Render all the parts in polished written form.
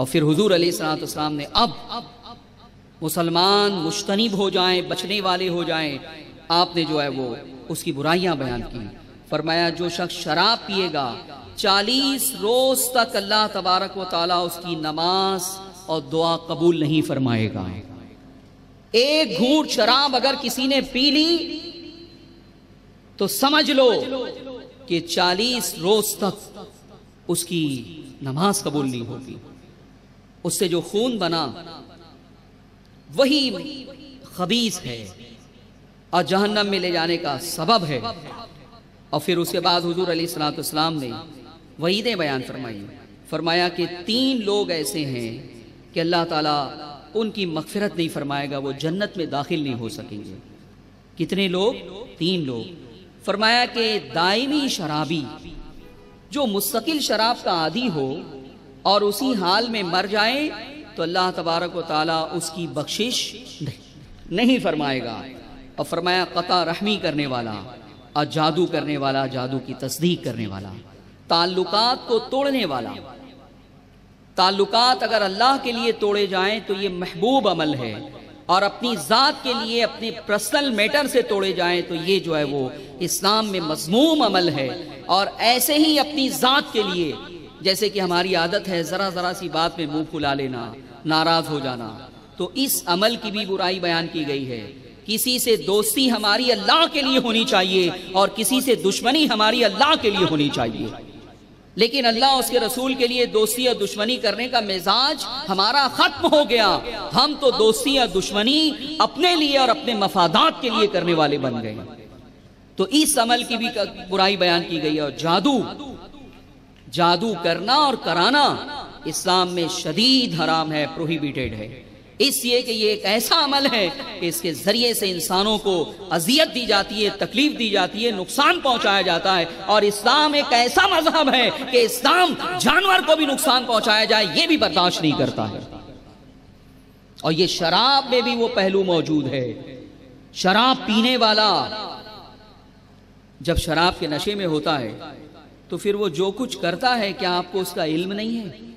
اور پھر حضور علیہ الصلوۃ والسلام نے اب مسلمان مجتنب ہو جائیں، بچنے والے ہو جائیں، آپ نے جو ہے وہ اس کی برائیاں بیان کی. فرمایا جو شخص شراب پیے گا 40 روز تک اللہ تبارک و تعالیٰ اس کی نماز اور دعا قبول نہیں فرمائے گا. ایک گھونٹ شراب اگر کسی نے پی لی تو سمجھ لو کہ 40 روز تک اس کی نماز قبول نہیں ہوگی. اس سے جو خون بنا وہی خبیث ہے اور جہنم میں لے جانے کا سبب ہے. اور پھر اس کے بعد حضور علیہ الصلوۃ والسلام نے وعیدیں بیان فرمائی. فرمایا کہ 3 لوگ ایسے ہیں کہ اللہ تعالیٰ ان کی مغفرت نہیں فرمائے گا، وہ جنت میں داخل نہیں ہو سکیں گے. کتنے لوگ؟ 3 لوگ. فرمایا کہ دائمی شرابی جو مستقل شراب کا عادی ہو اور اسی حال میں مر جائے تو اللہ تبارک و تعالیٰ اس کی بخشش نہیں فرمائے گا. اور فرمایا قطع رحمی کرنے والا اور جادو کرنے والا، جادو کی تصدیق کرنے والا، تعلقات کو توڑنے والا. تعلقات اگر اللہ کے لیے توڑے جائیں تو یہ محبوب عمل ہے، اور اپنی ذات کے لیے اپنے پرسنل میٹر سے توڑے جائیں تو یہ جو ہے وہ اسلام میں مذموم عمل ہے. اور ایسے ہی اپنی ذات کے لیے، جیسے کہ ہماری عادت ہے ذرا ذرا سی بات میں منہ پھلا لینا، ناراض ہو جانا، تو اس عمل کی بھی برائی بیان کی گئی ہے. کسی سے دوستی ہماری اللہ کے لیے ہونی چاہیے اور کسی سے دشمنی ہماری اللہ کے لیے ہونی چاہیے. لیکن اللہ اس کے رسول کے لیے دوستی اور دشمنی کرنے کا مزاج ہمارا ختم ہو گیا. ہم تو دوستی اور دشمنی اپنے لیے اور اپنے مفادات کے لیے کرنے والے بن گئے. تو اس عمل کی بھی برائی بیان کی گئی. اور جادو کرنا اور کرانا اسلام میں شدید حرام ہے، پروہیبیٹڈ ہے. اس لیے کہ یہ ایک ایسا عمل ہے کہ اس کے ذریعے سے انسانوں کو اذیت دی جاتی ہے، تکلیف دی جاتی ہے، نقصان پہنچایا جاتا ہے. اور اسلام ایک ایسا مذہب ہے کہ اسلام جانور کو بھی نقصان پہنچایا جائے یہ بھی برداشت نہیں کرتا ہے. اور یہ شراب میں بھی وہ پہلو موجود ہے. شراب پینے والا جب شراب کے نشے میں ہوتا ہے تو پھر وہ جو کچھ کرتا ہے کیا آپ کو اس کا علم نہیں ہے؟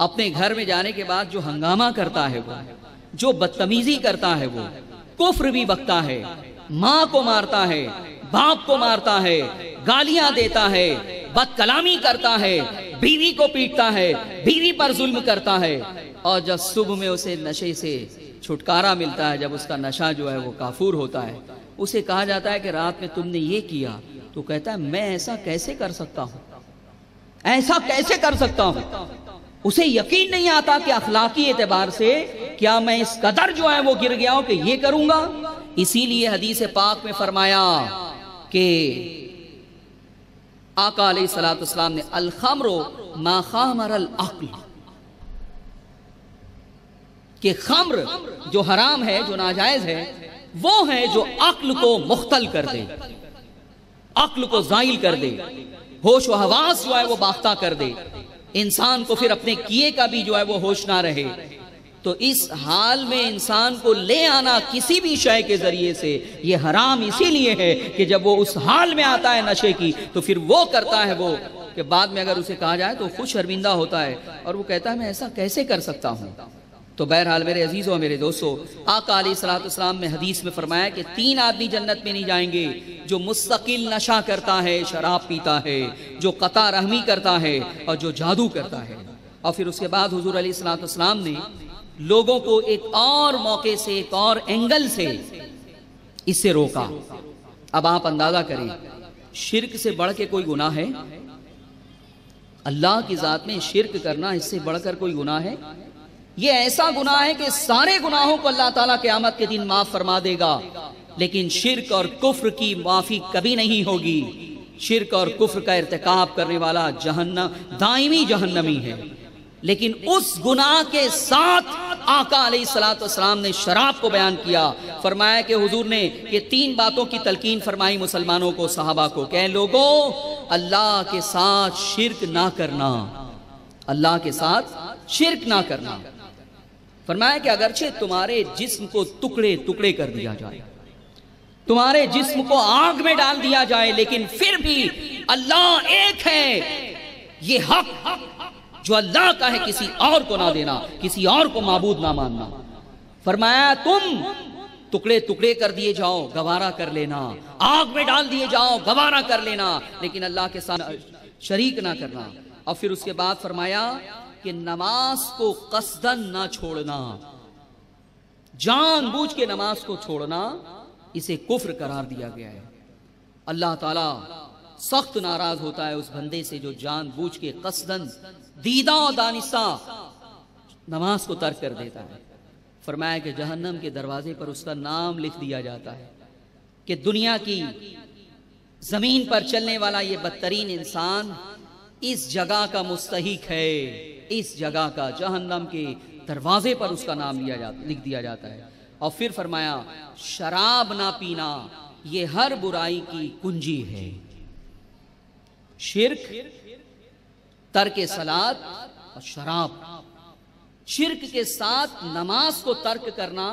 اپنے گھر میں جانے کے بعد جو ہنگامہ کرتا ہے، وہ جو بدتمیزی کرتا ہے، وہ کفر بھی بکتا ہے، ماں کو مارتا ہے، باپ کو مارتا ہے، گالیاں دیتا ہے، بد کلامی کرتا ہے، بیوی کو پیٹتا ہے، بیوی پر ظلم کرتا ہے. اور جب صبح میں اسے نشے سے چھٹکارا ملتا ہے، جب اس کا نشہ جو ہے وہ کافور ہوتا ہے، اسے کہا جاتا ہے کہ رات میں تم نے یہ کیا، تو کہتا ہے میں ایسا کیسے کر سکتا ہوں، ایسا کیسے کر سکتا ہوں. اسے یقین نہیں آتا کہ اخلاقی اعتبار سے کیا میں اس قدر جو ہے وہ گر گیا ہوں کہ یہ کروں گا. اسی لیے حدیث پاک میں فرمایا کہ آقا علیہ الصلوۃ والسلام نے الخمر ما خامر العقل، کہ خمر جو حرام ہے، جو ناجائز ہے، وہ ہے جو عقل کو مختل کر دے، عقل کو زائل کر دے، ہوش و حواس جو ہے وہ باختہ کر دے، انسان کو پھر اپنے کیے کا بھی جو ہے وہ ہوش نہ رہے. تو اس حال میں انسان کو لے آنا کسی بھی شے کے ذریعے سے یہ حرام اسی لیے ہے کہ جب وہ اس حال میں آتا ہے نشے کی تو پھر وہ کرتا ہے وہ کہ بعد میں اگر اسے کہا جائے تو خود شرمندہ ہوتا ہے اور وہ کہتا ہے میں ایسا کیسے کر سکتا ہوں. تو بہرحال میرے عزیزوں میرے دوستو، آقا علیہ الصلوۃ والسلام نے حدیث میں فرمایا کہ 3 آدمی جنت میں نہیں جائیں گے: جو مستقل نشہ کرتا ہے، شراب پیتا ہے، جو قطع رحمی کرتا ہے، اور جو جادو کرتا ہے. اور پھر اس کے بعد حضور علیہ الصلوۃ والسلام نے لوگوں کو ایک اور موقع سے، ایک اور اینگل سے اس سے روکا. اب آپ اندازہ کریں، شرک سے بڑھ کے کوئی گناہ ہے؟ اللہ کی ذات میں شرک کرنا اس سے بڑھ کر کوئی گناہ ہے؟ یہ ایسا گناہ ہے کہ سارے گناہوں کو اللہ تعالیٰ قیامت کے دن معاف فرما دے گا، لیکن شرک اور کفر کی معافی کبھی نہیں ہوگی. شرک اور کفر کا ارتکاب کرنے والا دائمی جہنمی ہے. لیکن اس گناہ کے ساتھ آقا علیہ الصلوۃ والسلام نے شراب کو بیان کیا. فرمایا کہ حضور نے یہ 3 باتوں کی تلقین فرمائی مسلمانوں کو، صحابہ کو، کہ لوگوں اللہ کے ساتھ شرک نہ کرنا، اللہ کے ساتھ شرک نہ کرنا. فرمایا کہ اگرچہ تمہارے جسم کو ٹکڑے ٹکڑے کر دیا جائے، تمہارے جسم کو آگ میں ڈال دیا جائے، لیکن پھر بھی اللہ ایک ہے. یہ حق جو اللہ کا ہے کسی اور کو نہ دینا، کسی اور کو معبود نہ ماننا۔ فرمایا تم ٹکڑے ٹکڑے کر دیے جاؤ گوارا کر لینا، آگ میں ڈال دیے جاؤ گوارا کر لینا، لیکن اللہ کے ساتھ شریک نہ کرنا۔ اور پھر اس کے بعد فرمایا کہ نماز کو قصدن نہ چھوڑنا، جان بوجھ کے نماز کو چھوڑنا اسے کفر قرار دیا گیا ہے۔ اللہ تعالیٰ سخت ناراض ہوتا ہے اس بندے سے جو جان بوجھ کے قصدن دیدہ و دانستہ نماز کو ترک کر دیتا ہے۔ فرمایا کہ جہنم کے دروازے پر اس کا نام لکھ دیا جاتا ہے کہ دنیا کی زمین پر چلنے والا یہ بدترین انسان اس جگہ کا مستحق ہے، اس جگہ کا، جہنم کے دروازے پر اس کا نام لکھ دیا جاتا ہے۔ اور پھر فرمایا شراب نہ پینا یہ ہر برائی کی کنجی ہے۔ شرک، ترک صلاۃ اور شراب، شرک کے ساتھ نماز کو ترک کرنا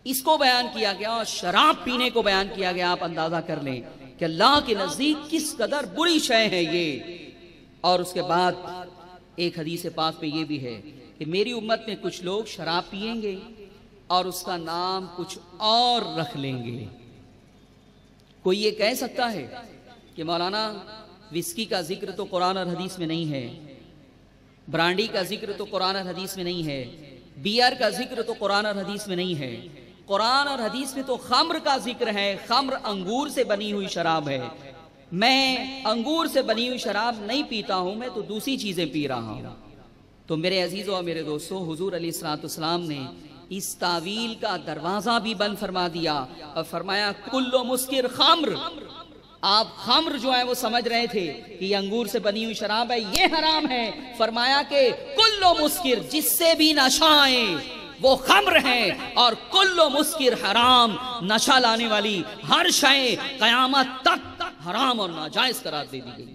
اس کو بیان کیا گیا، اور شراب پینے کو بیان کیا گیا۔ آپ اندازہ کر لیں کہ اللہ کے نزدیک کس قدر بری شے ہے یہ۔ اور اس کے بعد ایک حدیث پاک پہ یہ بھی ہے کہ میری امت میں کچھ لوگ شراب پئیں گے اور اس کا نام کچھ اور رکھ لیں گے۔ کوئی یہ کہہ سکتا ہے کہ مولانا وسکی کا ذکر تو قرآن اور حدیث میں نہیں ہے، برانڈی کا ذکر تو قرآن اور حدیث میں نہیں ہے، بیئر کا ذکر تو قرآن اور حدیث میں نہیں ہے، قرآن اور حدیث میں تو خمر کا ذکر ہے، خمر انگور سے بنی ہوئی شراب ہے، میں انگور سے بنی ہوئی شراب نہیں پیتا ہوں، میں تو دوسری چیزیں پی رہا ہوں۔ تو میرے عزیزوں اور میرے دوستوں، حضور علیہ السلام نے اس تعویل کا دروازہ بھی بند فرما دیا اور فرمایا کل مسکر خمر۔ آپ خمر جو ہے وہ سمجھ رہے تھے کہ یہ انگور سے بنی ہوئی شراب ہے، یہ حرام ہے۔ فرمایا کہ کل مسکر، جس سے بھی نشہ آئے وہ خمر ہے، اور کل مسکر حرام، نشہ لانے والی ہر شے قیامت تک حرام اور ناجائز قرار دے دی گئی۔